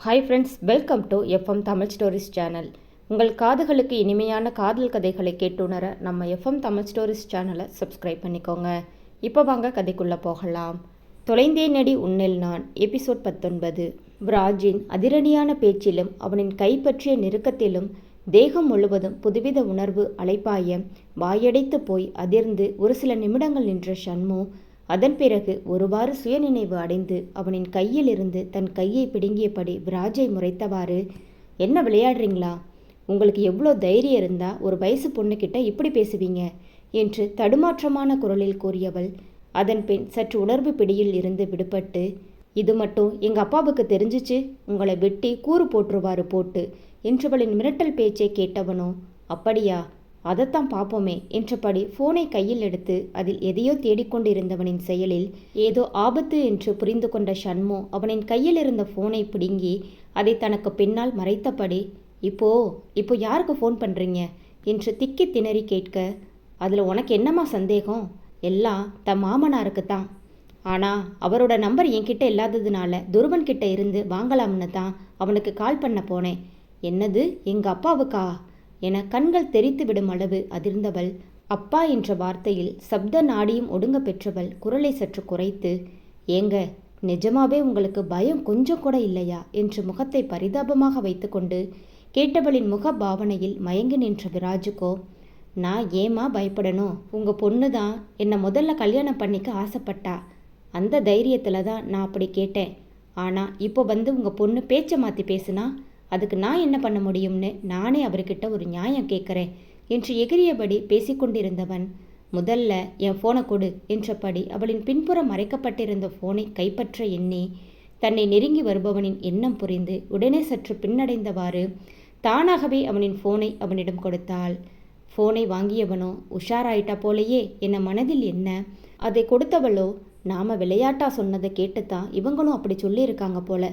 Hi friends, welcome to FM Tamil stories channel. உங்கள் காதுகளுக்கு இனிமையான காதல் கதைகளை கேட்டுணர நம்ம எஃப்எம் தமிழ் ஸ்டோரிஸ் சேனலை சப்ஸ்கிரைப் பண்ணிக்கோங்க. இப்போ வாங்க கதைக்குள்ளே போகலாம். தொலைந்தேனடி உன்னில் நான், எபிசோட் 19. விராஜின் அதிரடியான பேச்சிலும் அவனின் கைப்பற்றிய நெருக்கத்திலும் தேகம் முழுவதும் புதுவித உணர்வு அலைப்பாய வாயடைத்து போய் அதிர்ந்து ஒரு சில நிமிடங்கள் நின்ற ஷண்மு அதன் பிறகு ஒருவாறு சுயநினைவு அடைந்து அவனின் கையிலிருந்து தன் கையை பிடுங்கியபடி விராஜை முறைத்தவாறு, என்ன விளையாடுறீங்களா? உங்களுக்கு எவ்வளோ தைரியம் இருந்தா ஒரு வயசு பொண்ணுக்கிட்ட இப்படி பேசுவீங்க என்று தடுமாற்றமான குரலில் கூறியவள் அதன் பின் சற்று உணர்வு பிடியில் இருந்து விடுபட்டு, இது மட்டும் எங்கள் அப்பாவுக்கு தெரிஞ்சிச்சு, உங்களை வெட்டி கூறு போட்டுருவாரு போட்டு என்றவளின் மிரட்டல் பேச்சை கேட்டவனோ, அப்படியா, அதைத்தான் பார்ப்போமே என்றபடி ஃபோனை கையில் எடுத்து அதில் எதையோ தேடிக்கொண்டிருந்தவனின் செயலில் ஏதோ ஆபத்து என்று புரிந்து கொண்ட ஷண்மு அவனின் கையில் இருந்த ஃபோனை பிடுங்கி அதை தனக்கு பின்னால் மறைத்தபடி, இப்போ யாருக்கு ஃபோன் பண்ணுறீங்க என்று திக்கி திணறி கேட்க, அதில் உனக்கு என்னம்மா சந்தேகம்? எல்லாம் தன் மாமனாருக்கு தான். ஆனால் அவரோட நம்பர் என்கிட்ட இல்லாததுனால துருவன்கிட்ட இருந்து வாங்கலாம்னு தான் அவனுக்கு கால் பண்ண போனேன். என்னது, எங்கள் அப்பாவுக்கா என கண்கள் தெரித்து விடும் அளவு அதிர்ந்தவள் அப்பா என்ற வார்த்தையில் சப்த நாடியும் ஒடுங்க பெற்றவள் குரலை சற்று குறைத்து, ஏங்க, நிஜமாவே உங்களுக்கு பயம் கொஞ்சம் கூட இல்லையா என்று முகத்தை பரிதாபமாக வைத்துக்கொண்டு கேட்டவளின் முக பாவனையில் மயங்கி நின்ற விராஜுக்கோ, நான் ஏமா பயப்படணும்? உங்கள் பொண்ணு தான் என்னை முதல்ல கல்யாணம் பண்ணிக்க ஆசைப்பட்டா. அந்த தைரியத்தில் தான் நான் அப்படி கேட்டேன். ஆனால் இப்போ உங்கள் பொண்ணு பேச்சை மாற்றி பேசுனா அதுக்கு நான் என்ன பண்ண முடியும்னு நானே அவர்கிட்ட ஒரு நியாயம் கேட்குறேன் என்று எகிரியபடி பேசிக்கொண்டிருந்தவன், முதல்ல என் ஃபோனை கொடு என்றபடி அவளின் பின்புறம் மறைக்கப்பட்டிருந்த ஃபோனை கைப்பற்ற எண்ணி தன்னை நெருங்கி வருபவனின் எண்ணம் புரிந்து உடனே சற்று பின்னடைந்தவாறு தானாகவே அவனின் ஃபோனை அவனிடம் கொடுத்தாள். ஃபோனை வாங்கியவனோ உஷாராயிட்டா போலேயே என மனதில் என்ன, அதை கொடுத்தவளோ நாம் விளையாட்டா சொன்னதை கேட்டுத்தான் இவங்களும் அப்படி சொல்லியிருக்காங்க போல,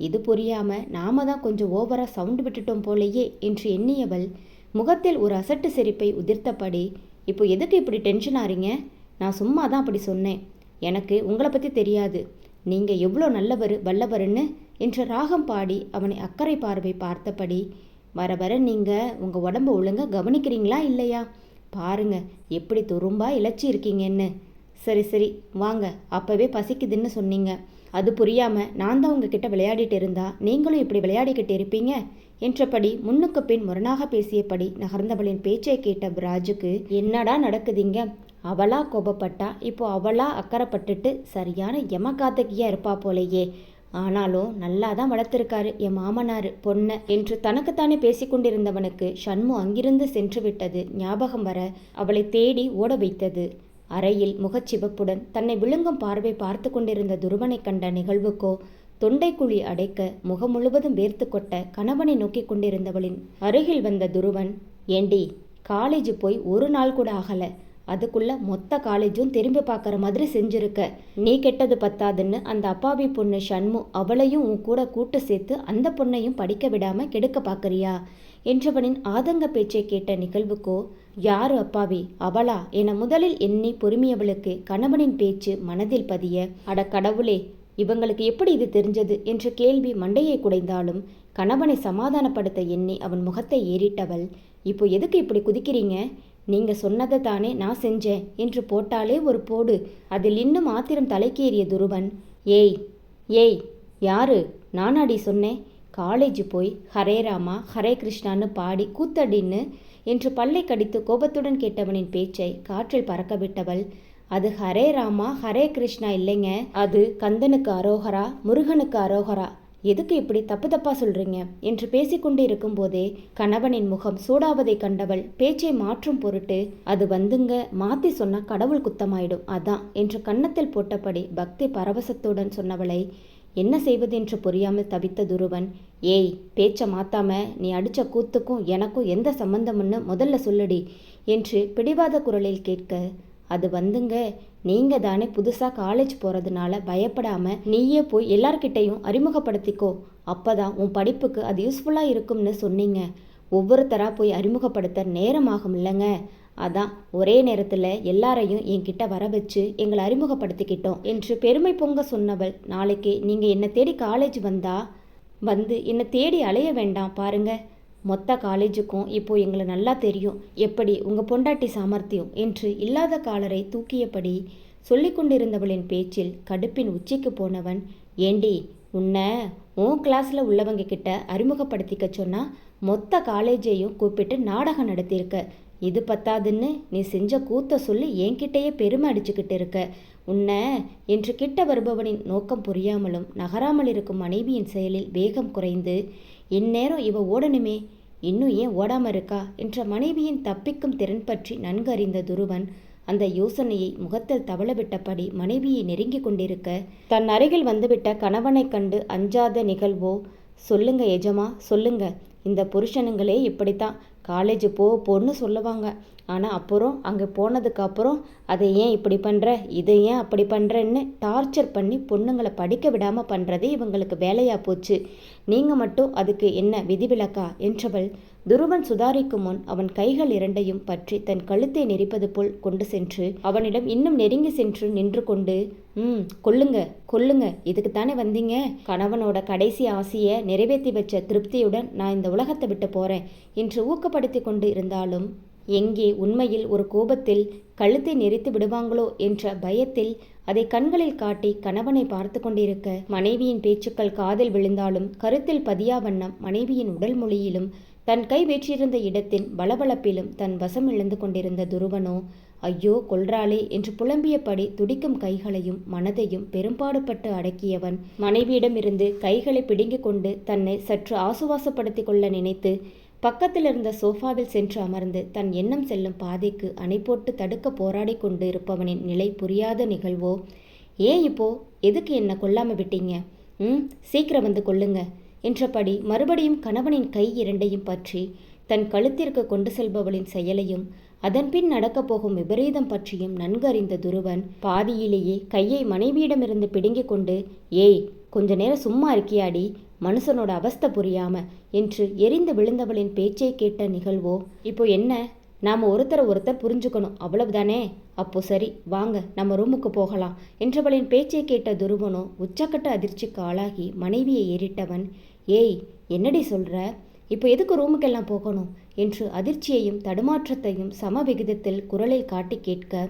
இது புரியாமல் நாம தான் கொஞ்சம் ஓவராக சவுண்டு விட்டுட்டோம் போலேயே என்று எண்ணியவள் முகத்தில் ஒரு அசட்டு சிரிப்பை உதிர்த்தபடி, இப்போ எதுக்கு இப்படி டென்ஷன் ஆறீங்க? நான் சும்மா தான் அப்படி சொன்னேன். எனக்கு உங்களை பற்றி தெரியாது, நீங்கள் எவ்வளோ நல்லவர் வல்லவருன்னு என்று ராகம் பாடி அவனை அக்கறை பார்வை பார்த்தபடி, வர வர நீங்கள் உங்கள் உடம்பு ஒழுங்காக கவனிக்கிறீங்களா இல்லையா? பாருங்க எப்படி துரும்பா இழைச்சி இருக்கீங்கன்னு. சரி வாங்க, அப்போவே பசிக்குதுன்னு சொன்னீங்க, அது புரியாமல் நான் தான் உங்ககிட்ட விளையாடிட்டு இருந்தா நீங்களும் இப்படி விளையாடிக்கிட்டு இருப்பீங்க என்றபடி முன்னுக்கு பின் முரணாக பேசியபடி நகர்ந்தவளின் பேச்சை கேட்ட விராஜுக்கு என்னடா நடக்குதுங்க? அவளா கோபப்பட்டா இப்போ அவளா அக்கறைப்பட்டுட்டு சரியான யமகாத்தகியா இருப்பா போலேயே. ஆனாலும் நல்லா தான் வளர்த்துருக்காரு என் மாமனார் பொண்ணை என்று தனக்குத்தானே பேசிக்கொண்டிருந்தவனுக்கு ஷண்மு அங்கிருந்து சென்று விட்டது ஞாபகம் வர அவளை தேடி ஓட வைத்தது. அறையில் முகச்சிவப்புடன் தன்னை விழுங்கும் பார்வை பார்த்து கொண்டிருந்த துருவனை கண்ட நிகழ்வுக்கோ தொண்டைக்குழி அடைக்க முகம் முழுவதும் வேர்த்து கொட்ட கணவனை நோக்கி கொண்டிருந்தவளின் அருகில் வந்த துருவன், ஏண்டி, காலேஜ் போய் ஒரு நாள் கூட ஆகலை, அதுக்குள்ள மொத்த காலேஜும் திரும்பி பார்க்குற மாதிரி செஞ்சுருக்க. நீ கெட்டது பத்தாதுன்னு அந்த அப்பாவி பொண்ணு ஷண்மு அவளையும் உன் கூட கூட்டு சேர்த்து அந்த பொண்ணையும் படிக்க விடாமல் கெடுக்க பார்க்குறியா என்றவனின் ஆதங்க பேச்சை கேட்ட நிகழ்வுக்கோ, யாரு அப்பாவி, அவளா என முதலில் எண்ணி பொறுமியவளுக்கு கணவனின் பேச்சு மனதில் பதிய, அட கடவுளே, இவங்களுக்கு எப்படி இது தெரிஞ்சது என்ற கேள்வி மண்டையை குடைந்தாலும் கணவனை சமாதானப்படுத்த எண்ணி அவன் முகத்தை ஏறிட்டவள், இப்போ எதுக்கு இப்படி குதிக்கிறீங்க? நீங்கள் சொன்னதை தானே நான் செஞ்சேன் என்று போட்டாலே ஒரு போடு. அதில் இன்னும் ஆத்திரம் தலைக்கேறிய துருவன், ஏய் யாரு? நானாடி சொன்னேன்? காலேஜ் போய் ஹரே ராமா ஹரே கிருஷ்ணான்னு பாடி கூத்தடின்னு என்று பல்லை கடித்து கோபத்துடன் கேட்டவனின் பேச்சை காற்றில் பறக்க விட்டவள், அது ஹரே ராமா ஹரே கிருஷ்ணா இல்லைங்க, அது கந்தனுக்கு அரோகரா முருகனுக்கு அரோகரா. எதுக்கு இப்படி தப்பா சொல்றீங்க என்று பேசிக்கொண்டு இருக்கும் போதே கணவனின் முகம் சூடாவதை கண்டவள் பேச்சை மாற்றும் பொருட்டு, அது மாத்தி சொன்னா கடவுள் குத்தமாயிடும் அதான் என்று கன்னத்தில் போட்டபடி பக்தி பரவசத்துடன் சொன்னவளை என்ன செய்வது என்று புரியாமல் தவித்த துருவன், பேச்சை மாத்தாம நீ அடிச்ச கூத்துக்கும் எனக்கும் எந்த சம்பந்தம்னு முதல்ல சொல்லுடி என்று பிடிவாத குரலில் கேட்க, அது நீங்க தானே புதுசாக காலேஜ் போகிறதுனால பயப்படாமல் நீயே போய் எல்லார்கிட்டையும் அறிமுகப்படுத்திக்கோ, அப்போதான் உன் படிப்புக்கு அது யூஸ்ஃபுல்லாக இருக்கும்னு சொன்னீங்க. ஒவ்வொருத்தராக போய் அறிமுகப்படுத்த நேரமாகும் இல்லைங்க, அதான் ஒரே நேரத்தில் எல்லாரையும் என்கிட்ட வர வச்சு எங்களை அறிமுகப்படுத்திக்கிட்டோம் என்று பெருமை பொங்க சொன்னவள், நாளைக்கு நீங்கள் என்னை தேடி காலேஜ் வந்தா வந்து என்னை தேடி அலைய வேண்டாம் பாருங்க. மொத்த காலேஜுக்கும் இப்போ எங்களை நல்லா தெரியும் எப்படி உங்கள் பொண்டாட்டி சாமர்த்தியம் என்று இல்லாத காலரை தூக்கியபடி சொல்லிக் கொண்டிருந்தவளின் பேச்சில் கடுப்பின் உச்சிக்கு போனவன், ஏண்டி உன்னை உன் கிளாஸில் உள்ளவங்க கிட்ட அறிமுகப்படுத்திக்க சொன்னா மொத்த காலேஜையும் கூப்பிட்டு நாடகம் நடத்தியிருக்க. இது பத்தாதுன்னு நீ செஞ்ச கூத்த சொல்லி என்கிட்டயே பெருமை அடிச்சுக்கிட்டு இருக்க. உன்னை என்று கிட்ட வருபவனின் நோக்கம் புரியாமலும் நகராமல் இருக்கும் மனைவியின் செயலில் வேகம் குறைந்து, இந்நேரம் இவ ஓடணுமே, இன்னும் ஏன் ஓடாம இருக்கா என்ற மனைவியின் தப்பிக்கும் திறன் பற்றி நன்கு அறிந்த துருவன் அந்த யோசனையை முகத்தில் தவளவிட்டபடி மனைவியை நெருங்கி கொண்டிருக்க, தன் அருகில் வந்துவிட்ட கணவனை கண்டு அஞ்சாத நிகழ்வோ, சொல்லுங்க எஜமா சொல்லுங்க, இந்த புருஷனுங்களே இப்படித்தான், காலேஜ் போன்னு சொல்லுவாங்க, ஆனால் அப்புறம் அங்கே போனதுக்கு அப்புறம் அதை ஏன் இப்படி பண்ணுற, இதை ஏன் அப்படி பண்ணுறன்னு டார்ச்சர் பண்ணி பொண்ணுங்களை படிக்க விடாமல் பண்ணுறதே இவங்களுக்கு வேலையாக போச்சு. நீங்கள் மட்டும் அதுக்கு என்ன விதிவிலக்கா என்றவள் துருவன் சுதாரிக்கும் முன் அவன் கைகள் இரண்டையும் பற்றி தன் கழுத்தை நெரிப்பது போல் கொண்டு சென்று அவனிடம் இன்னும் நெருங்கி சென்று நின்று கொண்டு, கொல்லுங்க கொல்லுங்க, இதுக்குத்தானே வந்தீங்க, கணவனோட கடைசி ஆசையை நிறைவேற்றி வச்ச திருப்தியுடன் நான் இந்த உலகத்தை விட்டு போகிறேன் என்று ஊக்கப்படுத்தி கொண்டு இருந்தாலும் எங்கே உண்மையில் ஒரு கோபத்தில் கழுத்தை நெரித்து விடுவாங்களோ என்ற பயத்தில் அதை கண்களில் காட்டி கணவனை பார்த்து கொண்டிருக்க, மனைவியின் பேச்சுக்கள் காதில் விழுந்தாலும் கருத்தில் பதியா வண்ணம் மனைவியின் உடல் மொழியிலும் தன் கை வீற்றிருந்த இடத்தின் பளபளப்பிலும் தன் வசம் இழந்து கொண்டிருந்த துருவனோ, ஐயோ கொல்றாளே என்று புலம்பியபடி துடிக்கும் கைகளையும் மனதையும் பெரும்பாடுபட்டு அடக்கியவன் மனைவியிடமிருந்து கைகளை பிடுங்கிக் கொண்டு தன்னை சற்று ஆசுவாசப்படுத்தி கொள்ள நினைத்து பக்கத்தில் இருந்த சோஃபாவில் சென்று அமர்ந்து தன் எண்ணம் செல்லும் பாதைக்கு அணை போட்டு தடுக்க போராடி கொண்டு இருப்பவனின் நிலை புரியாத நிகழ்வோ, ஏன் இப்போ எதுக்கு என்ன கொல்லாம விட்டீங்க, சீக்கிரம் வந்து கொள்ளுங்க என்றபடி மறுபடியும் கணவனின் கை இரண்டையும் பற்றி தன் கழுத்திற்கு கொண்டு செல்பவளின் செயலையும் அதன்பின் நடக்கப் போகும் விபரீதம் பற்றியும் நன்கு அறிந்த துருவன் பாதியிலேயே கையை மனைவியிடமிருந்து பிடுங்கிக் கொண்டு, ஏய் கொஞ்ச நேரம் சும்மா இருக்கியாடி, மனுஷனோட அவஸ்தை புரியாம என்று எரிந்து விழுந்தவளின் பேச்சை கேட்ட நிகழ்வோ, இப்போ என்ன, நாம் ஒருத்தர் புரிஞ்சுக்கணும் அவ்வளவுதானே, அப்போ சரி வாங்க நம்ம ரூமுக்கு போகலாம் என்றவளின் பேச்சை கேட்ட துருவனோ உச்சக்கட்ட அதிர்ச்சிக்கு ஆளாகி மனைவியை ஏறிட்டவன், ஏய் என்னடி சொல்ற, இப்போ எதுக்கு ரூமுக்கெல்லாம் போகணும் என்று அதிர்ச்சியையும் தடுமாற்றத்தையும் சம விகிதத்தில் குரலில் காட்டி கேட்க,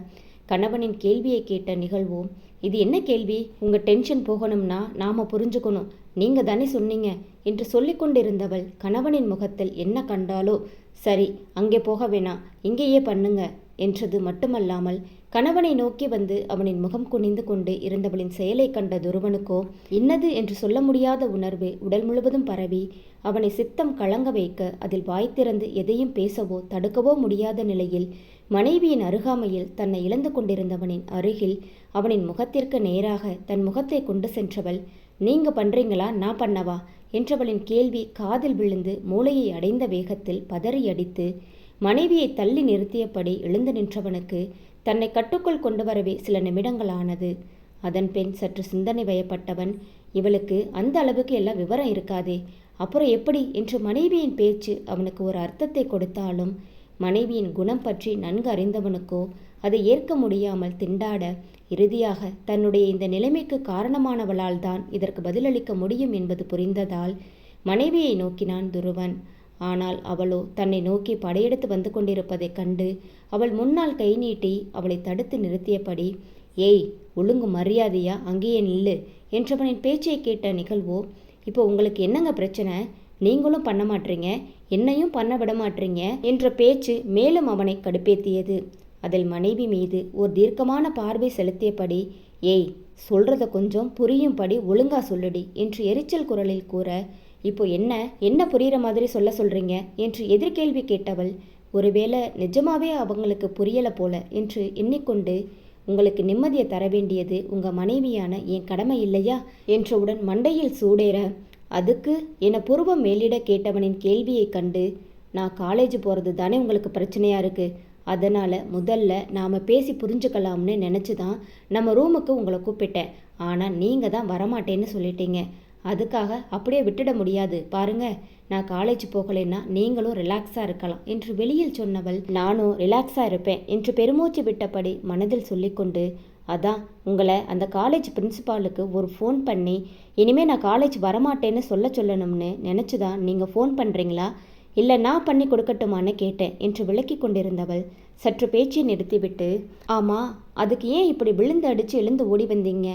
கணவனின் கேள்வியை கேட்ட நிகழ்வோ, இது என்ன கேள்வி, உங்கள் டென்ஷன் போகணும்னா நாம் புரிஞ்சுக்கணும், நீங்கள் தானே சொன்னீங்க என்று சொல்லிக்கொண்டிருந்தவள் கணவனின் முகத்தில் என்ன கண்டாலோ, சரி அங்கே போக வேணாம் இங்கேயே பண்ணுங்க என்றது மட்டுமல்லாமல் கணவனை நோக்கி வந்து அவனின் முகம் குனிந்து கொண்டு இருந்தவளின் செயலை கண்ட துருவனுக்கோ இன்னது என்று சொல்ல முடியாத உணர்வு உடல் முழுவதும் பரவி அவனை சித்தம் கலங்க வைக்க, அதில் வாய் திறந்து எதையும் பேசவோ தடுக்கவோ முடியாத நிலையில் மனைவியின் அருகாமையில் தன்னை இழந்து கொண்டிருந்தவனின் அருகில் அவனின் முகத்திற்கு நேராக தன் முகத்தை கொண்டு சென்றவள், நீங்க பண்றீங்களா நான் பண்ணவா என்றவளின் கேள்வி காதில் விழுந்து மூளையை அடைந்த வேகத்தில் பதறி அடித்து மனைவியை தள்ளி நிறுத்தியபடி எழுந்து நின்றவனுக்கு தன்னை கட்டுக்குள் கொண்டு வரவே சில நிமிடங்களானது. அதன் பின் சற்று சிந்தனை வயப்பட்டவன், இவளுக்கு அந்த அளவுக்கு எல்லாம் விவரம் இருக்காதே, அப்புறம் எப்படி என்று மனைவியின் பேச்சு அவனுக்கு ஒரு அர்த்தத்தை கொடுத்தாலும் மனைவியின் குணம் பற்றி நன்கு அறிந்தவனுக்கோ அதை ஏற்க முடியாமல் திண்டாட, இறுதியாக தன்னுடைய இந்த நிலைமைக்கு காரணமானவளால் தான் இதற்கு பதிலளிக்க முடியும் என்பது புரிந்ததால் மனைவியை நோக்கினான் துருவன். ஆனால் அவளோ தன்னை நோக்கி படையெடுத்து வந்து கொண்டிருப்பதைக் கண்டு அவள் முன்னால் கை நீட்டி அவளை தடுத்து நிறுத்தியபடி, ஏய் ஒழுங்கு மரியாதையா அங்கேயே நில்லு என்றவனின் பேச்சை கேட்ட நிகழ்வோ, இப்போ உங்களுக்கு என்னங்க பிரச்சனை, நீங்களும் பண்ண மாட்டீங்க என்னையும் பண்ண விட மாட்டீங்க என்ற பேச்சு மேலும் அவனை கடுப்பேற்றியது. அதில் மனைவி மீது ஒரு தீர்க்கமான பார்வை செலுத்தியபடி, ஏய் சொல்றத கொஞ்சம் புரியும்படி ஒழுங்கா சொல்லுடி என்று எரிச்சல் குரலில் கூற, இப்போ என்ன புரிகிற மாதிரி சொல்றீங்க என்று எதிர்கேள்வி கேட்டவள், ஒருவேளை நிஜமாவே அவங்களுக்கு புரியலை போல என்று எண்ணிக்கொண்டு, உங்களுக்கு நிம்மதியை தர வேண்டியது உங்கள் மனைவியான என் கடமை இல்லையா என்றவுடன் மண்டையில் சூடேற, அதுக்கு என புருவம் மேலிட கேட்டவனின் கேள்வியை கண்டு, நான் காலேஜ் போகிறது தானே உங்களுக்கு பிரச்சனையாக இருக்குது, அதனால் முதல்ல நாம் பேசி புரிஞ்சுக்கலாம்னு நினச்சி தான் நம்ம ரூமுக்கு உங்களை கூப்பிட்டேன், ஆனால் நீங்கள் தான் வரமாட்டேன்னு சொல்லிட்டீங்க, அதுக்காக அப்படியே விட்டுட முடியாது பாருங்க, நான் காலேஜ் போகலைன்னா நீங்களும் ரிலாக்ஸாக இருக்கலாம் என்று வெளியில் சொன்னவள், நானும் ரிலாக்ஸாக இருப்பேன் என்று பெருமூச்சு விட்டபடி மனதில் சொல்லிக்கொண்டு அதான் உங்களை அந்த காலேஜ் பிரின்சிபாலுக்கு ஒரு ஃபோன் பண்ணி இனிமேல் நான் காலேஜ் வரமாட்டேன்னு சொல்லணும்னு நினச்சி தான் நீங்கள் ஃபோன் பண்ணுறீங்களா, இல்லை நான் பண்ணி கொடுக்கட்டுமான்னு கேட்டேன் என்று விளக்கி கொண்டிருந்தவள் சற்று பேச்சை நிறுத்திவிட்டு, ஆமாம் அதுக்கு ஏன் இப்படி விழுந்து அடித்து எழுந்து ஓடி வந்தீங்க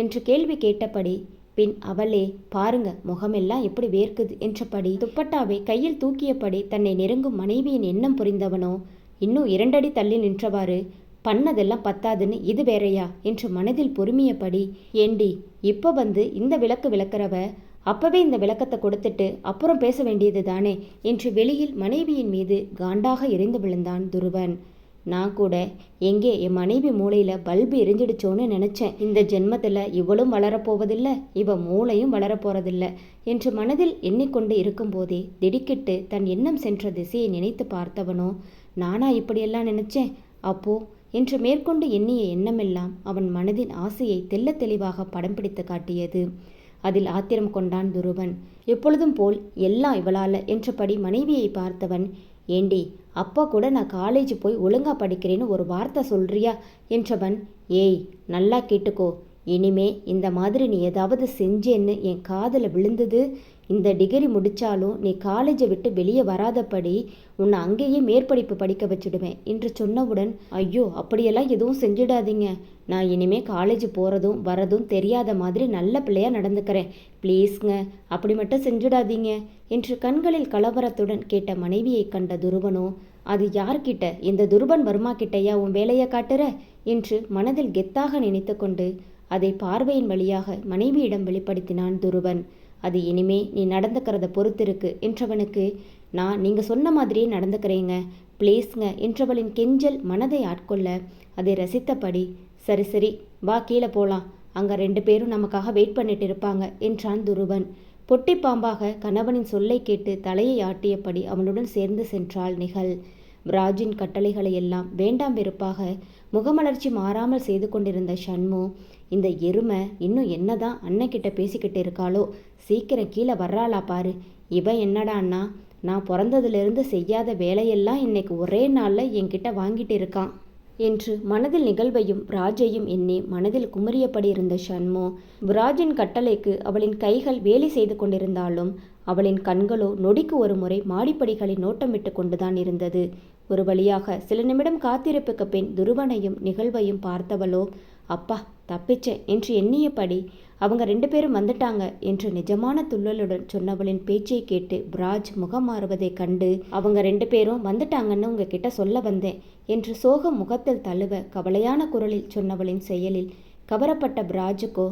என்று கேள்வி கேட்டபடி பின் அவளே பாருங்க முகமெல்லாம் எப்படி வேர்க்குது என்றபடி துப்பட்டாவை கையில் தூக்கியபடி தன்னை நெருங்கும் மனைவியின் எண்ணம் புரிந்தவனோ இன்னும் 2 அடி தள்ளி நின்றவாறு, பண்ணதெல்லாம் பத்தாதுன்னு இது வேறையா என்று மனதில் பொறுமியபடி, ஏண்டி இப்போ வந்து இந்த விளக்கு விளக்குறவ அப்பவே இந்த விளக்கத்தை கொடுத்துட்டு அப்புறம் பேச வேண்டியது தானே என்று வெளியில் மனைவியின் மீது காண்டாக எரிந்து விழுந்தான் துருவன். நான் கூட எங்கே என் மனைவி மூளையில் பல்பு எரிஞ்சிடுச்சோன்னு நினச்சேன். இந்த ஜென்மத்தில் இவளும் வளரப்போவதில்லை, இவ மூளையும் வளரப்போறதில்லை என்று மனதில் எண்ணிக்கொண்டு இருக்கும்போதே திடுக்கிட்டு தன் எண்ணம் சென்ற திசையை நினைத்து பார்த்தவனோ, நானா இப்படியெல்லாம் நினச்சேன் அப்போ என்று மேற்கொண்டு எண்ணிய எண்ணமெல்லாம் அவன் மனதின் ஆசையை தெல்ல தெளிவாக படம் பிடித்து காட்டியது. அதில் ஆத்திரம் கொண்டான் துருவன். எப்பொழுதும் போல் எல்லாம் இவளால என்றபடி மனைவியை பார்த்தவன், ஏண்டி அப்பா கூட நான் காலேஜ் போய் ஒழுங்கா படிக்கிறேன்னு ஒரு வார்த்தை சொல்றியா என்றவன், ஏய் நல்லா கேட்டுக்கோ, இனிமே இந்த மாதிரி நீ ஏதாவது செஞ்சேன்னு என் காதில் விழுந்தது, இந்த டிகிரி முடித்தாலும் நீ காலேஜை விட்டு வெளியே வராதபடி உன்னை அங்கேயே மேற்படிப்பு படிக்க வச்சுடுவேன் என்று சொன்னவுடன், ஐயோ அப்படியெல்லாம் எதுவும் செஞ்சிடாதீங்க, நான் இனிமே காலேஜ் போகிறதும் வரதும் தெரியாத மாதிரி நல்ல பிள்ளையாக நடந்துக்கிறேன், ப்ளீஸ்ங்க அப்படி மட்டும் செஞ்சிடாதீங்க என்று கண்களில் கலவரத்துடன் கேட்ட மனைவியை கண்ட துருவனோ, அது யார்கிட்ட, இந்த துருவன் வர்மா கிட்டையா உன் வேலையை காட்டுற என்று மனதில் கெத்தாக நினைத்து கொண்டு அதை பார்வையின் வழியாக மனைவியிடம் வெளிப்படுத்தினான் துருவன். அது இனிமே நீ நடந்துக்கிறத பொறுத்திருக்கு என்றவனுக்கு, நான் நீங்கள் சொன்ன மாதிரியே நடந்துக்கிறேங்க ப்ளீஸ்ங்க என்றவளின் கெஞ்சல் மனதை ஆட்கொள்ள அதை ரசித்தபடி, சரி சரி வா கீழே போகலாம், அங்கே 2 பேரும் நமக்காக வெயிட் பண்ணிட்டு இருப்பாங்க என்றான் துருவன். பொட்டி பாம்பாக கணவனின் சொல்லை கேட்டு தலையை ஆட்டியபடி அவனுடன் சேர்ந்து சென்றாள் நிகழ். ராஜின் கட்டளைகளை எல்லாம் வேண்டாம் வெறுப்பாக முகமலர்ச்சி மாறாமல் செய்து கொண்டிருந்த ஷண்மு, இந்த எருமை இன்னும் என்னதான் அண்ணக்கிட்ட பேசிக்கிட்டு இருக்காளோ, சீக்கிரம் கீழே வர்றாளா பாரு, இவன் என்னடான்னா நான் பிறந்ததுலேருந்து செய்யாத வேலையெல்லாம் இன்னைக்கு ஒரே நாளில் என்கிட்ட வாங்கிட்டு இருக்கான் என்று மனதில் நிகழ்வையும் ராஜையும் எண்ணி மனதில் குமரியபடி இருந்த ஷண்மு, ராஜின் கட்டளைக்கு அவளின் கைகள் வேலை செய்து கொண்டிருந்தாலும் அவளின் கண்களோ நொடிக்கு ஒரு முறை மாடிப்படிகளை நோட்டமிட்டு கொண்டுதான் இருந்தது. ஒரு வழியாக சில நிமிடம் காத்திருப்புக்கு பின் துருவனையும் நிகழ்வையும் பார்த்தவளோ, அப்பா தப்பிச்சேன் என்று எண்ணியபடி, அவங்க 2 பேரும் வந்துட்டாங்க என்று நிஜமான துள்ளலுடன் சொன்னவளின் பேச்சை கேட்டு பிராஜ் முகம் மாறுவதை கண்டு, அவங்க 2 பேரும் வந்துட்டாங்கன்னு உங்ககிட்ட சொல்ல வந்தேன் என்று சோகம் முகத்தில் தழுவ கவலையான குரலில் சொன்னவளின் செயலில் கவரப்பட்ட பிராஜுக்கோ,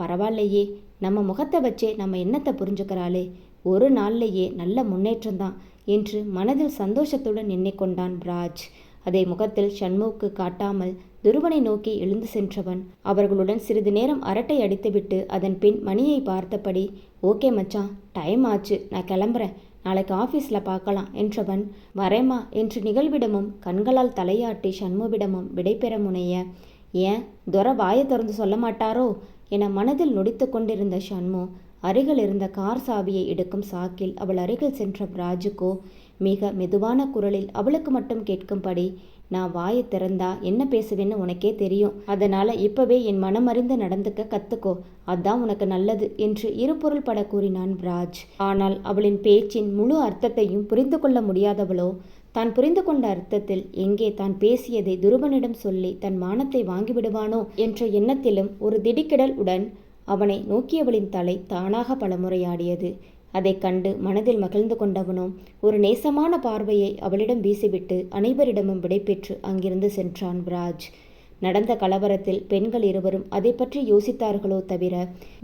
பரவாயில்லையே நம்ம முகத்தை வச்சே நம்ம என்னத்தை புரிஞ்சுக்கிறாளே, ஒரு நாள்லேயே நல்ல முன்னேற்றம்தான் என்று மனதில் சந்தோஷத்துடன் எண்ணிக்கொண்டான் பிராஜ். அதை முகத்தில் ஷண்முவுக்கு காட்டாமல் துருவனை நோக்கி எழுந்து சென்றவன் அவர்களுடன் சிறிது நேரம் அரட்டை அடித்துவிட்டு அதன் பின் மணியை பார்த்தபடி, ஓகே மச்சான் டைம் ஆச்சு, நான் கிளம்புறேன், நாளைக்கு ஆஃபீஸில் பார்க்கலாம் என்றவன், வரேம்மா என்று நிகழ்விடமும் கண்களால் தலையாட்டி ஷண்முவிடமும் விடைபெற முனைய, ஏன் துரை வாயை திறந்து சொல்ல மாட்டாரோ என மனதில் நொடித்து கொண்டிருந்த ஷண்மு அருகில் இருந்த கார் சாவியை எடுக்கும் சாக்கில் அவள் அருகில் சென்ற ராஜுக்கோ மிக மெதுவான குரலில் அவளுக்கு மட்டும் கேட்கும்படி, நான் வாயை திறந்தா என்ன பேசுவேன்னு உனக்கே தெரியும், அதனால இப்பவே என் மனமறிந்து நடந்துக்க கத்துக்கோ, அதான் உனக்கு நல்லது என்று இருபொருள் பட கூறினான் ராஜ். ஆனால் அவளின் பேச்சின் முழு அர்த்தத்தையும் புரிந்து கொள்ள முடியாதவளோ தான் புரிந்து கொண்ட அர்த்தத்தில் எங்கே தான் பேசியதை துருவனிடம் சொல்லி தன் மானத்தை வாங்கிவிடுவானோ என்ற எண்ணத்திலும் ஒரு திடுக்கிடல் உடன் அவனை நோக்கியவளின் தலை தானாக பலமுறையாடியது. அதை கண்டு மனதில் மகிழ்ந்து கொண்டவனோ ஒரு நேசமான பார்வையை அவளிடம் வீசிவிட்டு அனைவரிடமும் விடைபெற்று அங்கிருந்து சென்றான் ராஜ். நடந்த கலவரத்தில் பெண்கள் இருவரும் அதை பற்றி யோசித்தார்களோ தவிர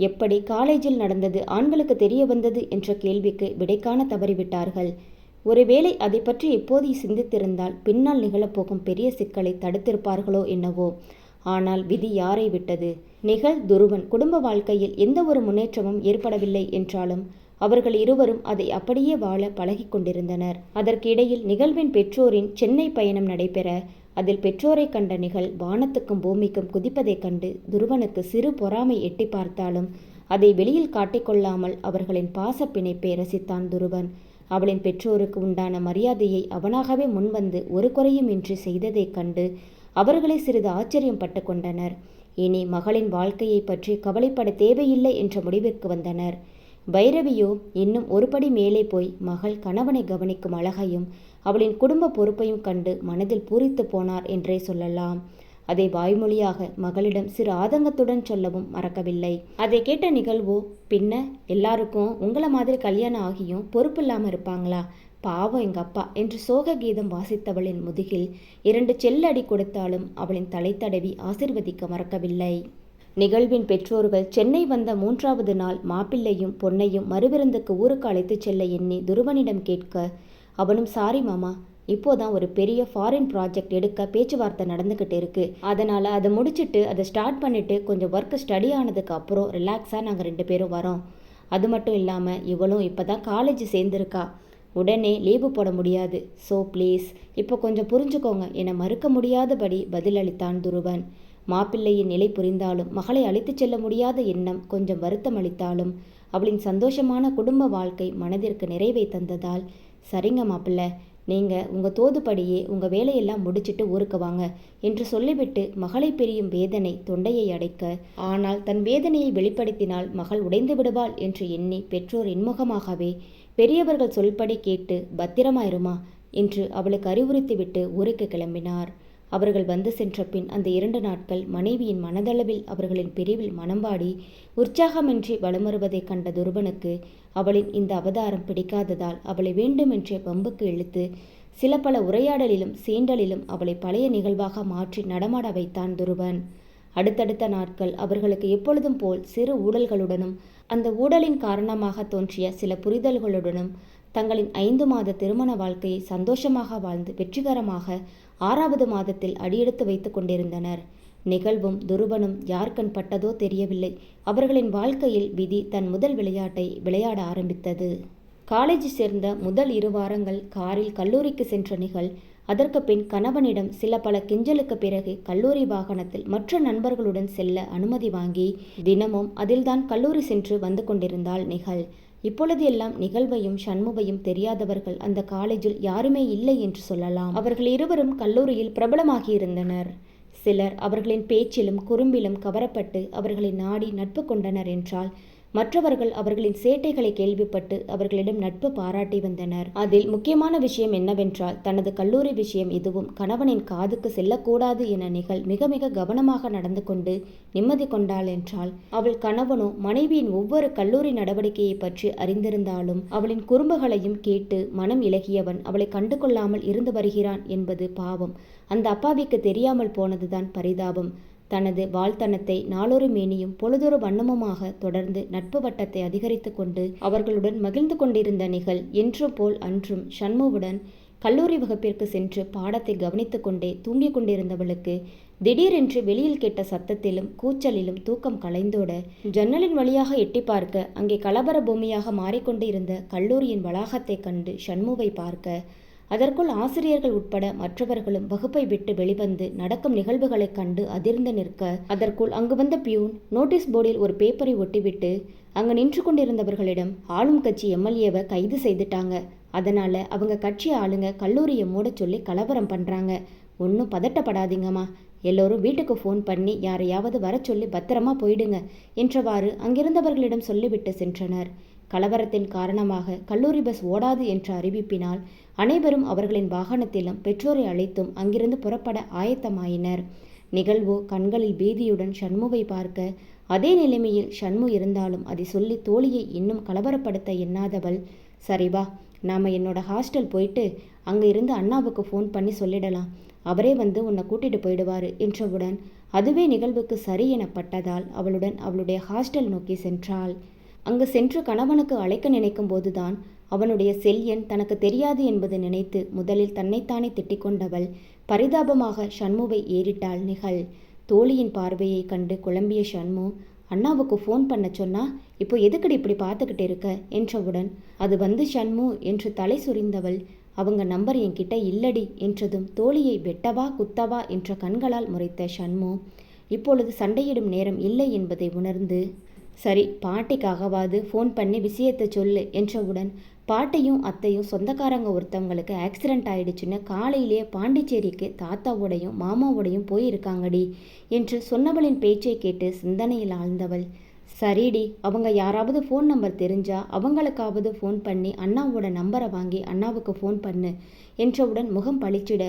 எப்படி காலேஜில் நடந்தது ஆண்களுக்கு தெரிய வந்தது என்ற கேள்விக்கு விடை காண தவறிவிட்டார்கள். ஒருவேளை அதை பற்றி எப்போது சிந்தித்திருந்தால் பின்னால் நிகழப்போகும் பெரிய சிக்கலை தடுத்திருப்பார்களோ என்னவோ. ஆனால் விதி யாரை விட்டது? நிகழ் துருவன் குடும்ப வாழ்க்கையில் எந்த ஒரு முன்னேற்றமும் ஏற்படவில்லை என்றாலும் அவர்கள் இருவரும் அதை அப்படியே வாழ பழகி கொண்டிருந்தனர். அதற்கிடையில் நிகழ்வின் பெற்றோரின் சென்னை பயணம் நடைபெற அதில் பெற்றோரை கண்ட நிகழ் வானத்துக்கும் பூமிக்கும் குதிப்பதைக் கண்டு துருவனுக்கு சிறு பொறாமை எட்டி பார்த்தாலும் அதை வெளியில் காட்டிக்கொள்ளாமல் அவர்களின் பாச பிணைப்பை ரசித்தான் துருவன். அவளின் பெற்றோருக்கு உண்டான மரியாதையை அவனாகவே முன்வந்து ஒரு குறையும் இன்றி செய்ததைக் கண்டு அவர்களே சிறிது ஆச்சரியம் பட்டு கொண்டனர். இனி மகளின் வாழ்க்கையை பற்றி கவலைப்பட தேவையில்லை என்ற முடிவிற்கு வந்தனர். பைரவியோ இன்னும் ஒருபடி மேலே போய் மகள் கணவனை கவனிக்கும் அழகையும் அவளின் குடும்ப பொறுப்பையும் கண்டு மனதில் பூரித்து போனார் என்றே சொல்லலாம். அதை வாய்மொழியாக மகளிடம் சிறு ஆதங்கத்துடன் சொல்லவும் மறக்கவில்லை. அதை கேட்ட நிகழ்வோ, பின்ன எல்லாருக்கும் உங்களை மாதிரி கல்யாணம் ஆகியும் பொறுப்பு இல்லாமல் இருப்பாங்களா, பாவம் எங்க அப்பா என்று சோக கீதம் வாசித்தவளின் முதுகில் 2 செல்லடி கொடுத்தாலும் அவளின் தலை தடவி ஆசிர்வதிக்க மறக்கவில்லை. நிகழ்வின் பெற்றோர்கள் சென்னை வந்த 3வது நாள் மாப்பிள்ளையும் பொன்னையும் மறுவிருந்துக்கு ஊருக்கு அழைத்துச் செல்ல எண்ணி துருவனிடம் கேட்க, அவனும் சாரி மாமா, இப்போதான் ஒரு பெரிய ஃபாரின் ப்ராஜெக்ட் எடுக்க பேச்சுவார்த்தை நடந்துக்கிட்டு இருக்கு, அதனால் அதை முடிச்சுட்டு அதை ஸ்டார்ட் பண்ணிவிட்டு கொஞ்சம் ஒர்க் ஸ்டடி ஆனதுக்கு அப்புறம் ரிலாக்ஸாக நாங்கள் 2 பேரும் வரோம். அது மட்டும் இல்லாமல் இவளும் இப்போ தான் காலேஜ் சேர்ந்துருக்கா, உடனே லீவு போட முடியாது. ஸோ ப்ளீஸ் இப்போ கொஞ்சம் புரிஞ்சுக்கோங்க என மறுக்க முடியாதபடி பதிலளித்தான் துருவன். மாப்பிள்ளையின் நிலை புரிந்தாலும் மகளை அழைத்துச் செல்ல முடியாத எண்ணம் கொஞ்சம் வருத்தம் அளித்தாலும் அவளின் சந்தோஷமான குடும்ப வாழ்க்கை மனதிற்கு நிறைவை தந்ததால், சரிங்க மாப்பிள்ளை, நீங்கள் உங்கள் தோதுபடியே உங்கள் வேலையெல்லாம் முடிச்சிட்டு ஊருக்கு வாங்க என்று சொல்லிவிட்டு மகளை பிரியும் வேதனை தொண்டையை அடைக்க, ஆனால் தன் வேதனையை வெளிப்படுத்தினால் மகள் உடைந்து விடுவாள் என்று எண்ணி பெற்றோர் இன்முகமாகவே பெரியவர்கள் சொல்படி கேட்டு பத்திரமாயிருமா என்று அவளுக்கு அறிவுறுத்திவிட்டு ஊருக்கு கிளம்பினார். அவர்கள் வந்து சென்ற பின் அந்த 2 நாட்கள் மனைவியின் மனதளவில் அவர்களின் பிரிவில் மனம்பாடி உற்சாகமின்றி வளமருவதைக் கண்ட துருவனுக்கு அவளின் இந்த அவதாரம் பிடிக்காததால் அவளை வேண்டுமென்றே வம்புக்கு இழுத்து சில பல உரையாடலிலும் சீண்டலிலும் அவளை பழைய நிகழ்வாக மாற்றி நடமாட வைத்தான் துருவன். அடுத்தடுத்த நாட்கள் அவர்களுக்கு எப்பொழுதும் போல் சிறு ஊடல்களுடனும் அந்த ஊடலின் காரணமாக தோன்றிய சில புரிதல்களுடனும் தங்களின் 5 மாத திருமண வாழ்க்கையை சந்தோஷமாக வாழ்ந்து வெற்றிகரமாக 6வது மாதத்தில் அடியெடுத்து வைத்து கொண்டிருந்தனர். நிகழ்வும் துருவனும் யார் கண் பட்டதோ தெரியவில்லை. அவர்களின் வாழ்க்கையில் விதி தன் முதல் விளையாட்டை விளையாட ஆரம்பித்தது. காலேஜ் சேர்ந்த முதல் 2 வாரங்கள் காரில் கல்லூரிக்கு சென்ற நிகழ் அதற்கு பின் கணவனிடம் சில பல கிஞ்சலுக்கு பிறகு கல்லூரி வாகனத்தில் மற்ற நண்பர்களுடன் செல்ல அனுமதி வாங்கி தினமும் அதில்தான் கல்லூரி சென்று வந்து கொண்டிருந்தாள் நிகழ். இப்பொழுது எல்லாம் நிகழ்வையும் சண்முகையும் தெரியாதவர்கள் அந்த காலேஜில் யாருமே இல்லை என்று சொல்லலாம். அவர்கள் இருவரும் கல்லூரியில் பிரபலமாகியிருந்தனர். சிலர் அவர்களின் பேச்சிலும் குறும்பிலும் கவரப்பட்டு அவர்களை நாடி நட்பு கொண்டனர் என்றால் மற்றவர்கள் அவர்களின் சேட்டைகளை கேள்விப்பட்டு அவர்களிடம் நட்பு பாராட்டி வந்தனர். அதில் முக்கியமான விஷயம் என்னவென்றால், தனது கல்லூரி விஷயம் எதுவும் கணவனின் காதுக்கு செல்லக்கூடாது என நிகழ் மிக மிக கவனமாக நடந்து கொண்டு நிம்மதி கொண்டாள் என்றால், அவள் கணவனோ மனைவியின் ஒவ்வொரு கல்லூரி நடவடிக்கையை பற்றி அறிந்திருந்தாலும் அவளின் குறும்புகளையும் கேட்டு மனம் இலகியவன் அவளை கண்டு கொள்ளாமல் இருந்து வருகிறான் என்பது பாவம் அந்த அப்பாவிக்கு தெரியாமல் போனதுதான் பரிதாபம். தனது வாழ்த்தனத்தை நாளொரு மேனியும் பொழுதொரு வண்ணமுமாக தொடர்ந்து நட்பு வட்டத்தை அதிகரித்து கொண்டு அவர்களுடன் மகிழ்ந்து கொண்டிருந்த நிகழ் என்றும் போல் அன்றும் சண்முவுடன் கல்லூரி வகுப்பிற்கு சென்று பாடத்தை கவனித்து கொண்டே தூங்கிக் கொண்டிருந்தவளுக்கு திடீரென்று வெளியில் கேட்ட சத்தத்திலும் கூச்சலிலும் தூக்கம் கலைந்தோட ஜன்னலின் வழியாக எட்டி பார்க்க அங்கே கலவர பூமியாக மாறிக்கொண்டு இருந்த கல்லூரியின் வளாகத்தை கண்டு சண்முவை பார்க்க, அதற்குள் ஆசிரியர்கள் உட்பட மற்றவர்களும் வகுப்பை விட்டு வெளிவந்து நடக்கும் நிகழ்வுகளைக் கண்டு அதிர்ந்து நிற்க, அதற்குள் அங்கு வந்த பியூன் நோட்டீஸ் போர்டில் ஒரு பேப்பரை ஒட்டிவிட்டு அங்கு நின்று கொண்டிருந்தவர்களிடம் ஆளும் கட்சி எம்எல்ஏவை கைது செய்துட்டாங்க, அதனால அவங்க கட்சி ஆளுங்க கல்லூரியை மூட சொல்லி கலவரம் பண்றாங்க, ஒன்றும் பதட்டப்படாதீங்கம்மா, எல்லோரும் வீட்டுக்கு ஃபோன் பண்ணி யாரையாவது வர சொல்லி பத்திரமா போயிடுங்க என்றவாறு அங்கிருந்தவர்களிடம் சொல்லிவிட்டு சென்றனர். கலவரத்தின் காரணமாக கல்லூரி பஸ் ஓடாது என்ற அறிவிப்பினால் அனைவரும் அவர்களின் வாகனத்திலும் பெற்றோரை அழைத்தும் அங்கிருந்து புறப்பட ஆயத்தமாயினர். நிகழ்வோ கண்களில் பீதியுடன் சண்முவை பார்க்க, அதே நிலைமையில் சண்மு இருந்தாலும் அதை சொல்லி தோழியை இன்னும் கலவரப்படுத்த எண்ணாதவள், சரி வா, நாம் என்னோட ஹாஸ்டல் போயிட்டு அங்கே இருந்து அண்ணாவுக்கு ஃபோன் பண்ணி சொல்லிடலாம், அவரே வந்து உன்னை கூட்டிட்டு போயிடுவார் என்றவுடன் அதுவே நிகழ்வுக்கு சரி எனப்பட்டதால் அவளுடன் அவளுடைய ஹாஸ்டல் நோக்கி சென்றாள். அங்கு சென்று கணவனுக்கு அழைக்க நினைக்கும் போதுதான் அவனுடைய செல் எண் தனக்கு தெரியாது என்பது நினைத்து முதலில் தன்னைத்தானே திட்டிக்கொண்டவள் பரிதாபமாக சண்முவை ஏறிட்டாள் நிகழ். தோழியின் பார்வையை கண்டு குழம்பிய சண்மு, அண்ணாவுக்கு ஃபோன் பண்ண சொன்னா இப்போ எதுக்கடி இப்படி பார்த்துக்கிட்டு இருக்க என்றவுடன், அது வந்து சண்மு என்று தலை சுரிந்தவள், அவங்க நம்பர் என்கிட்ட இல்லடி என்றதும் தோழியை வெட்டவா குத்தவா என்ற கண்களால் முறைத்த சண்மு இப்பொழுது சண்டையிடும் நேரம் இல்லை என்பதை உணர்ந்து, சரி, பாட்டிக்காகவாது ஃபோன் பண்ணி விஷயத்தை சொல்லு என்றவுடன், பாட்டியும் அத்தையும் சொந்தக்காரங்க ஒருத்தவங்களுக்கு ஆக்சிடென்ட் ஆயிடுச்சுன்னு காலையிலேயே பாண்டிச்சேரிக்கு தாத்தாவோடையும் மாமாவோடையும் போயிருக்காங்கடி என்று சொன்னவளின் பேச்சை கேட்டு சிந்தனையில் ஆழ்ந்தவள். சரிடி, அவங்க யாராவது ஃபோன் நம்பர் தெரிஞ்சா அவங்களுக்காவது ஃபோன் பண்ணி அண்ணாவோட நம்பரை வாங்கி அண்ணாவுக்கு ஃபோன் பண்ணு என்றவுடன் முகம் பளிச்சிட,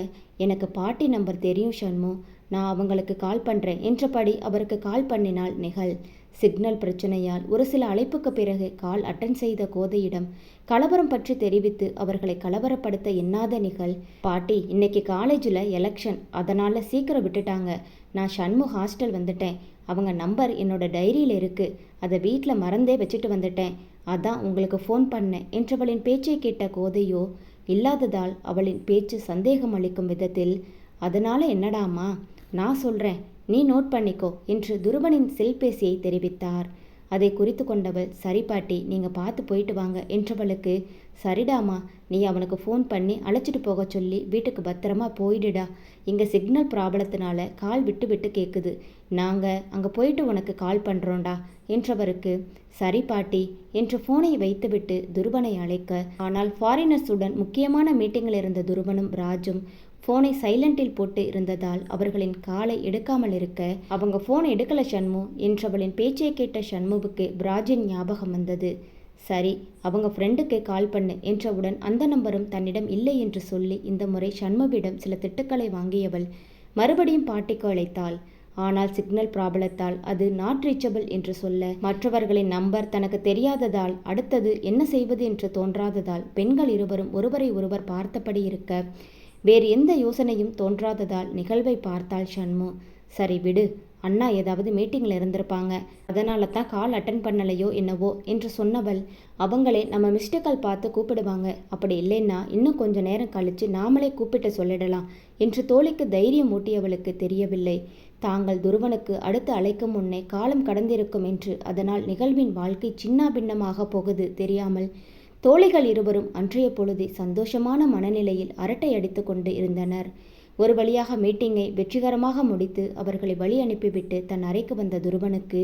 எனக்கு பாட்டி நம்பர் தெரியும் ஷண்மு, நான் அவங்களுக்கு கால் பண்ணுறேன் என்றபடி அவருக்கு கால் பண்ணினாள் நிகழ். சிக்னல் பிரச்சனையால் ஒரு சில அழைப்புக்கு பிறகு கால் அட்டன் செய்த கோதையிடம் கலவரம் பற்றி தெரிவித்து அவர்களை கலவரப்படுத்த எண்ணாத நிகழ், பாட்டி இன்னைக்கு காலேஜில் எலெக்ஷன், அதனால் சீக்கிரம் விட்டுட்டாங்க, நான் ஷண்மு ஹாஸ்டல் வந்துட்டேன், அவங்க நம்பர் என்னோட டைரியில் இருக்குது, அதை வீட்டில் மறந்தே வச்சுட்டு வந்துட்டேன், அதான் உங்களுக்கு ஃபோன் பண்ணேன் என்றவளின் பேச்சை கேட்ட கோதையோ இல்லாததால் அவளின் பேச்சு சந்தேகம் அளிக்கும் விதத்தில், அதனால் என்னடாமா, நான் சொல்கிறேன், நீ நோட் பண்ணிக்கோ என்று துருவனின் செல்பேசியை தெரிவித்தார். அதை குறித்து கொண்டவள், சரி பாட்டி, நீங்கள் பார்த்து போயிட்டு வாங்க என்றவளுக்கு, சரிடாமா, நீ அவனுக்கு ஃபோன் பண்ணி அழைச்சிட்டு போக சொல்லி வீட்டுக்கு பத்திரமா போயிடுடா, இங்கே சிக்னல் ப்ராப்ளத்தினால கால் விட்டு விட்டு கேட்குது, நாங்கள் அங்கே போயிட்டு உனக்கு கால் பண்ணுறோண்டா என்றவருக்கு, சரி பாட்டி என்று ஃபோனை வைத்துவிட்டு துருவனை அழைக்க, ஆனால் ஃபாரினர்ஸுடன் முக்கியமான மீட்டிங்கில் இருந்த துருவனும் ராஜும் ஃபோனை சைலண்டில் போட்டு இருந்ததால் அவர்களின் காலை எடுக்காமல் இருக்க, அவங்க ஃபோன் எடுக்கல ஷண்மு என்றவளின் பேச்சை கேட்ட ஷண்முவுக்கு பிராஜின் ஞாபகம் வந்தது. சரி, அவங்க ஃப்ரெண்டுக்கு கால் பண்ணு என்றவுடன் அந்த நம்பரும் தன்னிடம் இல்லை என்று சொல்லி இந்த முறை ஷண்முவிடம் சில திட்டுக்களை வாங்கியவள் மறுபடியும் பாட்டிக்கு அழைத்தாள். ஆனால் சிக்னல் ப்ராப்ளத்தால் அது நாட் ரீச்சபிள் என்று சொல்ல, மற்றவர்களின் நம்பர் தனக்கு தெரியாததால் அடுத்தது என்ன செய்வது என்று தோன்றாததால் பெண்கள் இருவரும் ஒருவரை ஒருவர் பார்த்தபடி இருக்க, வேறு எந்த யோசனையும் தோன்றாததால் நிகழ்வை பார்த்தாள் ஷண்மு. சரி விடு, அண்ணா ஏதாவது மீட்டிங்கில் இருந்திருப்பாங்க, அதனால தான் கால் அட்டன் பண்ணலையோ என்னவோ என்று சொன்னவள், அவங்களே நம்ம மிஸ்டு கால் பார்த்து கூப்பிடுவாங்க, அப்படி இல்லைன்னா இன்னும் கொஞ்ச நேரம் கழித்து நாமளே கூப்பிட்டு சொல்லிடலாம் என்று தோழிக்கு தைரியம் ஊட்டியவளுக்கு தெரியவில்லை, தாங்கள் துருவனுக்கு அடுத்து அழைக்கும் முன்னே காலம் கடந்திருக்கும் என்று. அதனால் நிகழ்வின் வாழ்க்கை சின்ன பின்னமாக போகுது தெரியாமல் தோழிகள் இருவரும் அன்றைய பொழுதை சந்தோஷமான மனநிலையில் அரட்டை அடித்து கொண்டு இருந்தனர். ஒரு வழியாக மீட்டிங்கை வெற்றிகரமாக முடித்து அவர்களை வழி அனுப்பிவிட்டு தன் அறைக்கு வந்த துருவனுக்கு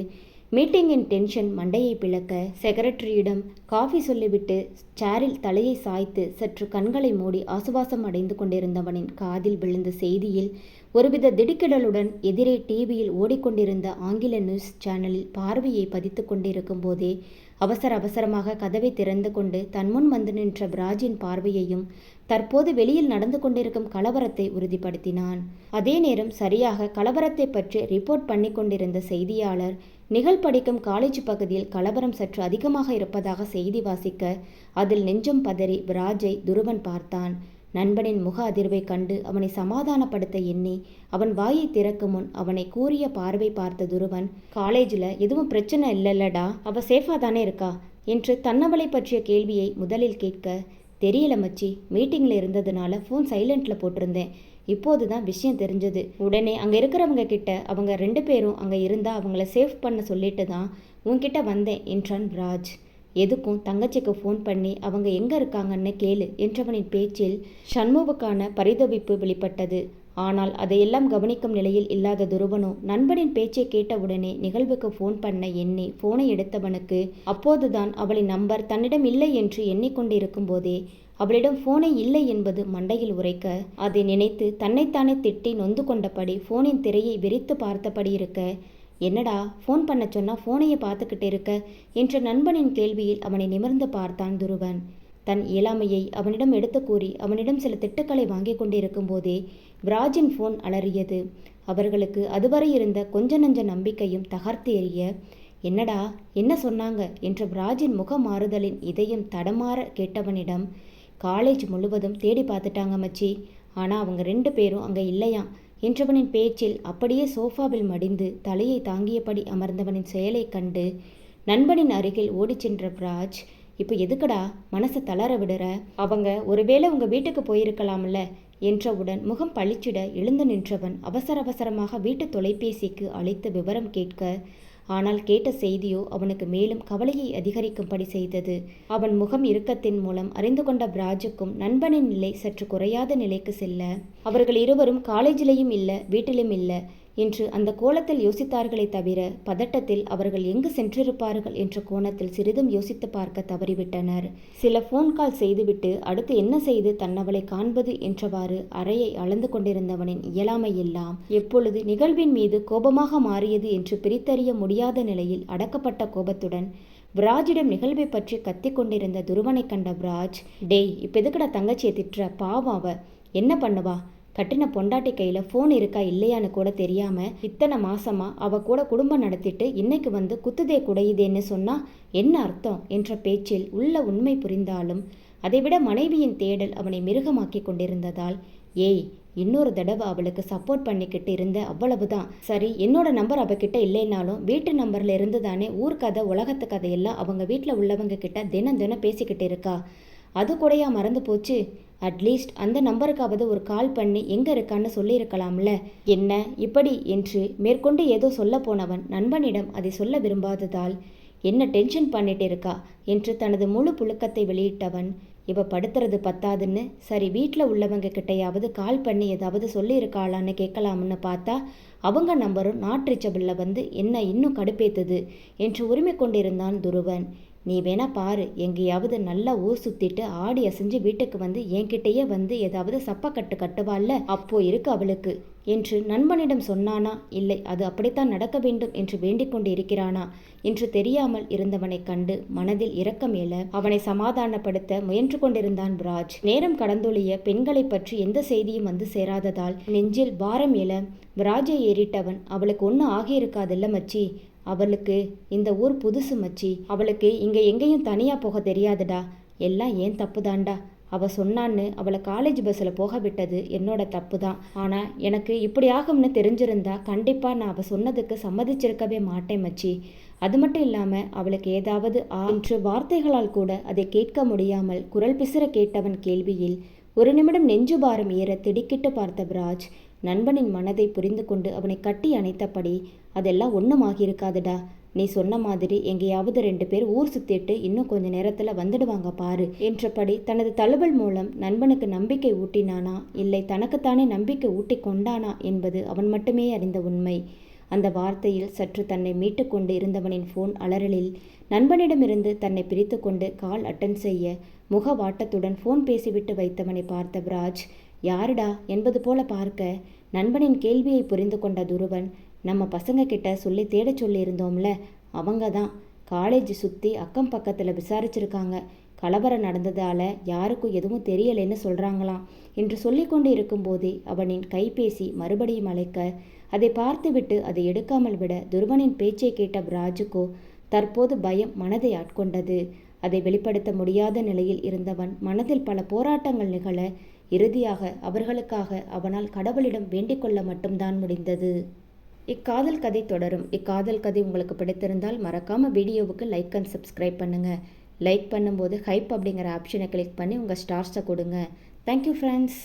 மீட்டிங்கின் டென்ஷன் மண்டையை பிளக்க, செக்ரட்டரியிடம் காஃபி சொல்லிவிட்டு சேரில் தலையை சாய்த்து சற்று கண்களை மூடி ஆசுவாசம் அடைந்து கொண்டிருந்தவனின் காதில் விழுந்த செய்தியில் ஒருவித திடுக்கிடலுடன் எதிரே டிவியில் ஓடிக்கொண்டிருந்த ஆங்கில நியூஸ் சேனலில் பார்வையை பதித்து கொண்டிருக்கும் போதே அவசர அவசரமாக கதவை திறந்து கொண்டு தன்முன் வந்து நின்ற பிராஜின் பார்வையையும் தற்போது வெளியில் நடந்து கொண்டிருக்கும் கலவரத்தை உறுதிப்படுத்தினான். அதே நேரம் சரியாக கலவரத்தை பற்றி ரிப்போர்ட் பண்ணி கொண்டிருந்த செய்தியாளர் நிகழ் படிக்கும் காலேஜ் பகுதியில் கலவரம் சற்று அதிகமாக இருப்பதாக செய்தி வாசிக்க, அதில் நெஞ்சம் பதறி பிராஜை துருவன் பார்த்தான். நண்பனின் முக அதிர்வை கண்டு அவனை சமாதானப்படுத்த எண்ணி அவன் வாயை திறக்கும் முன் அவனை கூரிய பார்வை பார்த்த துருவன், காலேஜில் எதுவும் பிரச்சனை இல்லைல்லடா, அவ சேஃபாக தானே இருக்கா என்று தன்னவளை பற்றிய கேள்வியை முதலில் கேட்க, தெரியல மச்சி, மீட்டிங்கில் இருந்ததுனால ஃபோன் சைலண்டில் போட்டிருந்தேன், இப்போது தான் விஷயம் தெரிஞ்சது, உடனே அங்கே இருக்கிறவங்க கிட்ட அவங்க 2 பேரும் அங்கே இருந்தால் அவங்கள சேஃப் பண்ண சொல்லிட்டு தான் உன்கிட்ட வந்தேன் என்றான் ராஜ். எதுக்கும் தங்கச்சிக்கு ஃபோன் பண்ணி அவங்க எங்கே இருக்காங்கன்னு கேளு என்றவனின் பேச்சில் ஷண்முவுக்கான பரிதவிப்பு வெளிப்பட்டது. ஆனால் அதையெல்லாம் கவனிக்கும் நிலையில் இல்லாத துருவனோ நண்பனின் பேச்சை கேட்டவுடனே நிகழ்வுக்கு ஃபோன் பண்ண எண்ணி ஃபோனை எடுத்தவனுக்கு அப்போதுதான் அவளின் நம்பர் தன்னிடம் இல்லை என்று எண்ணிக்கொண்டிருக்கும் போதே அவளிடம் ஃபோனை இல்லை என்பது மண்டையில் உரைக்க, அதை நினைத்து தன்னைத்தானே திட்டி நொந்து கொண்டபடி ஃபோனின் திரையை விரித்து பார்த்தபடி இருக்க, என்னடா ஃபோன் பண்ண சொன்னா ஃபோனையை பார்த்துக்கிட்டு இருக்க என்ற நண்பனின் கேள்வியில் அவனை நிமிர்ந்து பார்த்தான் துருவன். தன் இயலாமையை அவனிடம் எடுத்து கூறி அவனிடம் சில திட்டுக்களை வாங்கி கொண்டிருக்கும் போதே பிராஜின் ஃபோன் அலறியது. அவர்களுக்கு அதுவரை இருந்த கொஞ்ச நஞ்ச நம்பிக்கையும் தகர்த்து எறிய, என்னடா என்ன சொன்னாங்க என்ற பிராஜின் முக மாறுதலின் இதயம் தடமாற கேட்டவனிடம், காலேஜ் முழுவதும் தேடி பார்த்துட்டாங்க மச்சி, ஆனால் அவங்க 2 பேரும் அங்கே இல்லையாம் என்றவனின் பேச்சில் அப்படியே சோஃபாவில் மடிந்து தலையை தாங்கியபடி அமர்ந்தவனின் செயலை கண்டு நண்பனின் அருகில் ஓடிச் சென்ற பிராஜ், இப்போ எதுக்குடா மனசை தளர விடுற, அவங்க ஒருவேளை உங்கள் வீட்டுக்கு போயிருக்கலாம்ல என்றவுடன் முகம் பளிச்சிட எழுந்து நின்றவன் அவசர அவசரமாக வீட்டு தொலைபேசிக்கு அழைத்து விவரம் கேட்க, ஆனால் கேட்ட செய்தியோ அவனுக்கு மேலும் கவலையை அதிகரிக்கும்படி செய்தது. அவன் முகம் இறுக்கத்தின் மூலம் அறிந்து கொண்ட பிராஜுக்கும் நண்பனின் நிலை சற்று குறையாத நிலைக்கு செல்ல, அவர்கள் இருவரும் காலேஜிலையும் இல்லை வீட்டிலும் இல்லை, என்று அந்த கோலத்தில் யோசித்தார்களே தவிர பதட்டத்தில் அவர்கள் எங்கு சென்றிருப்பார்கள் என்ற கோணத்தில் சிறிதும் யோசித்து பார்க்க தவறிவிட்டனர். சில போன் கால் செய்துவிட்டு அடுத்து என்ன செய்து தன்னவளை காண்பது என்றவாறு அறையை அளந்து கொண்டிருந்தவனின் இயலாமை எல்லாம் எப்பொழுது நிகழ்வின் மீது கோபமாக மாறியது என்று பிரித்தறிய முடியாத நிலையில் அடக்கப்பட்ட கோபத்துடன் விராஜிடம் நிகழ்வை பற்றி கத்திக் கொண்டிருந்த துருவனை கண்ட விராஜ், டேய் இப்ப எதுக்குடா தங்கச்சியை திட்டுற? பாவம் அவ என்ன பண்ணுவா? கட்டின பொண்டாட்டி கையில் ஃபோன் இருக்கா இல்லையான்னு கூட தெரியாம இத்தனை மாசமா அவ கூட குடும்பம் நடத்திட்டு இன்னைக்கு வந்து குத்துதே குடையுதேன்னு சொன்னா என்ன அர்த்தம் என்ற பேச்சில் உள்ள உண்மை புரிந்தாலும் அதைவிட மனைவியின் தேடல் அவனை மிருகமாக்கி கொண்டிருந்ததால், ஏய் இன்னொரு தடவை அவளுக்கு சப்போர்ட் பண்ணிக்கிட்டு இருந்த அவ்வளவுதான். சரி, என்னோட நம்பர் அவகிட்ட இல்லைனாலும் வீட்டு நம்பர்ல இருந்து தானே ஊர்க்கதை உலகத்து கதையெல்லாம் அவங்க வீட்டில் உள்ளவங்க கிட்ட தினம் தினம் பேசிக்கிட்டு இருக்கா. அது கூடயா மறந்து போச்சு? அட்லீஸ்ட் அந்த நம்பருக்காவது ஒரு கால் பண்ணி எங்கே இருக்கான்னு சொல்லியிருக்கலாம்ல. என்ன இப்படி என்று மேற்கொண்டு ஏதோ சொல்ல போனவன் நண்பனிடம் அதை சொல்ல விரும்பாததால், என்ன டென்ஷன் பண்ணிட்டு இருக்கா என்று தனது முழு புழுக்கத்தை வெளியிட்டவன், இவ படுத்துறது பத்தாதுன்னு சரி வீட்டில் உள்ளவங்க கிட்டையாவது கால் பண்ணி ஏதாவது சொல்லியிருக்காளான்னு கேட்கலாம்னு பார்த்தா அவங்க நம்பரும் நாட் ரீச்சபிளில் வந்து என்ன இன்னும் கடுப்பேத்துது என்று உரிமை கொண்டிருந்தான் துருவன். நீ வேணா பாரு, எங்கேயாவது நல்லா ஊர் சுத்திட்டு ஆடி அசைஞ்சு வீட்டுக்கு வந்து என்கிட்டயே வந்து ஏதாவது சப்பக்கட்டு கட்டுவாள்ல, அப்போ இருக்கு அவளுக்கு என்று நண்பனிடம் சொன்னானா, இல்லை அது அப்படித்தான் நடக்க வேண்டும் என்று வேண்டிக் கொண்டு இருக்கிறானா என்று தெரியாமல் இருந்தவனை கண்டு மனதில் இரக்கம் எழ அவனை சமாதானப்படுத்த முயன்று கொண்டிருந்தான் விராஜ். நேரம் கடந்தொழிய பெண்களை பற்றி எந்த செய்தியும் வந்து சேராததால் நெஞ்சில் பாரம் எழ விராஜை ஏறிட்டவன், அவளுக்கு ஒன்றும் ஆகியிருக்காதில்ல மச்சி, அவளுக்கு இந்த ஊர் புதுசு மச்சி, அவளுக்கு இங்கே எங்கேயும் தனியாக போக தெரியாதுடா, எல்லாம் ஏன் தப்பு தான்டா. அவள் சொன்னான்னு அவளை காலேஜ் பஸ்ஸில் போக விட்டது என்னோட தப்பு தான். ஆனால் எனக்கு இப்படி ஆகும்னு தெரிஞ்சிருந்தா கண்டிப்பாக நான் அவள் சொன்னதுக்கு சம்மதிச்சிருக்கவே மாட்டேன் மச்சி. அது மட்டும் இல்லாமல் அவளுக்கு ஏதாவது என்று வார்த்தைகளால் கூட அதை கேட்க முடியாமல் குரல் பிசிற கேட்டவன் கேள்வியில் ஒரு நிமிடம் நெஞ்சு பாரம் ஏற திடுக்கிட்டு பார்த்த விராஜ் நண்பனின் மனதை புரிந்து கொண்டு அவனை கட்டி அணைத்தபடி, அதெல்லாம் ஒன்றும் ஆகியிருக்காதுடா, நீ சொன்ன மாதிரி எங்கேயாவது 2 பேர் ஊர் சுத்திட்டு இன்னும் கொஞ்ச நேரத்தில் வந்துடுவாங்க பாரு என்றபடி தனது தழுவல் மூலம் நண்பனுக்கு நம்பிக்கை ஊட்டினானா இல்லை தனக்குத்தானே நம்பிக்கை ஊட்டி கொண்டானா என்பது அவன் மட்டுமே அறிந்த உண்மை. அந்த வார்த்தையில் சற்று தன்னை மீட்டு கொண்டு இருந்தவனின் ஃபோன் அலறலில் நண்பனிடமிருந்து தன்னை பிரித்து கொண்டு கால் அட்டன் செய்ய முக வாட்டத்துடன் ஃபோன் பேசிவிட்டு வைத்தவனை பார்த்த விராஜ், யாருடா என்பது போல பார்க்க நண்பனின் கேள்வியை புரிந்து கொண்ட துருவன், நம்ம பசங்க கிட்ட சொல்லி தேட சொல்லியிருந்தோம்ல, அவங்க தான் காலேஜ் சுற்றி அக்கம் பக்கத்தில் விசாரிச்சிருக்காங்க, கலவரம் நடந்ததால் யாருக்கும் எதுவும் தெரியலைன்னு சொல்கிறாங்களாம் என்று சொல்லி கொண்டு இருக்கும்போதே அவனின் கைபேசி மறுபடியும் அழைக்க அதை பார்த்துவிட்டு அதை எடுக்காமல் விட துருவனின் பேச்சை கேட்ட விராஜுக்கோ தற்போது பயம் மனதை ஆட்கொண்டது. அதை வெளிப்படுத்த முடியாத நிலையில் இருந்தவன் மனதில் பல போராட்டங்கள் நிகழ இறுதியாக அவர்களுக்காக அவனால் கடவுளிடம் வேண்டிக் கொள்ள மட்டும்தான் முடிந்தது. இக்காதல் கதை தொடரும். இக்காதல் கதை உங்களுக்கு பிடித்திருந்தால் மறக்காம வீடியோவுக்கு லைக் அண்ட் சப்ஸ்கிரைப் பண்ணுங்க. லைக் பண்ணும்போது ஹைப் அப்படிங்கிற ஆப்ஷனை கிளிக் பண்ணி உங்கள் ஸ்டார்ஸை கொடுங்க. Thank you friends.